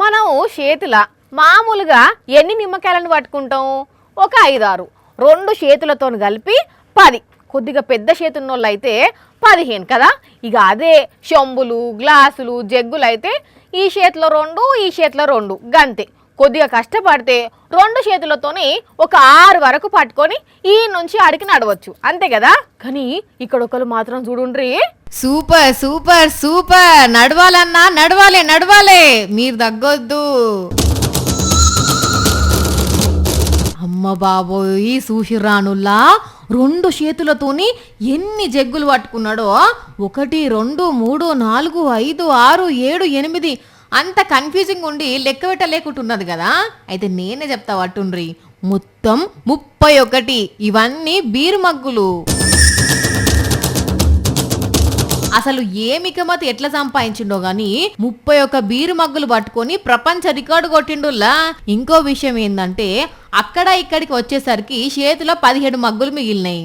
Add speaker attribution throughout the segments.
Speaker 1: మనం చేతిల మామూలుగా ఎన్ని నిమ్మకాయలను పట్టుకుంటాం? ఒక 5-6. 2 చేతులతో కలిపి 10. కొద్దిగా పెద్ద చేతున్నోళ్ళు అయితే 15 కదా. ఇక అదే చెంబులు గ్లాసులు జగ్గులు అయితే ఈ చేతిలో 2 ఈ చేతిలో 2 గంతే. కొద్దిగా కష్టపడితే 2 చేతులతోని ఒక 6 వరకు పట్టుకొని ఈ నుంచి ఆడికి నడవచ్చు, అంతే కదా. కానీ ఇక్కడ ఒకరు మాత్రం చూడుండ్రి,
Speaker 2: సూపర్ సూపర్ సూపర్, నడవాలన్నా నడవాలే, మీరు తగ్గొద్దు. అమ్మ బాబోయ్, సూషిరానుల్లా 2 చేతులతోని ఎన్ని జగ్గులు పట్టుకున్నాడో. 1 2 3 4 5 6 7 8 అంత కన్ఫ్యూజింగ్ ఉండి లెక్క పెట్టలేకుంటున్నది కదా. అయితే నేనే చెప్తా పట్టుండ్రి, మొత్తం 31. ఇవన్నీ బీరు మగ్గులు. అసలు ఏమికమతి ఎట్లా సంపాదించిండో గాని 31 బీరు మగ్గులు పట్టుకొని ప్రపంచ రికార్డు కొట్టిండుల్లా. ఇంకో విషయం ఏందంటే అక్కడ ఇక్కడికి వచ్చేసరికి చేతిలో 17 మగ్గులు మిగిలినాయి.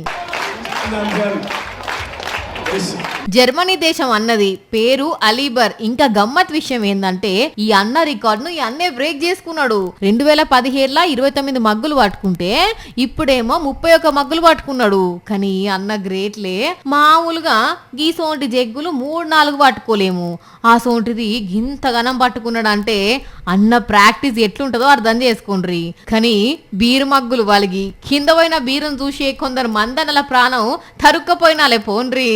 Speaker 2: జర్మనీ దేశం అన్నది పేరు అలీబర్. ఇంకా గమ్మత్ విషయం ఏందంటే ఈ అన్న రికార్డును ఈ అన్నే బ్రేక్ చేసుకున్నాడు. 2017లో 29 మగ్గులు పట్టుకుంటే ఇప్పుడేమో 31 మగ్గులు పట్టుకున్నాడు. కానీ అన్న గ్రేట్లే. మామూలుగా ఈ సోంటి జగ్గులు 3-4 పట్టుకోలేము, ఆ సోంటిది గింతగనం పట్టుకున్నాడు అంటే అన్న ప్రాక్టీస్ ఎట్లుంటుందో అర్థం చేసుకోండ్రి. కానీ బీరు మగ్గులు వలిగి కింద పోయిన బీరును చూసి కొందరు మందనల ప్రాణం తరుక్కపోయినాలే పోండ్రి.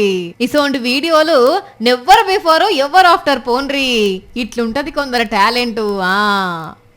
Speaker 2: ఇసోంటి వీడియోలు నెవర్ బిఫోర్ ఎవర్ ఆఫ్టర్ పోండ్రి. ఇట్లుంటది కొందరు టాలెంట్.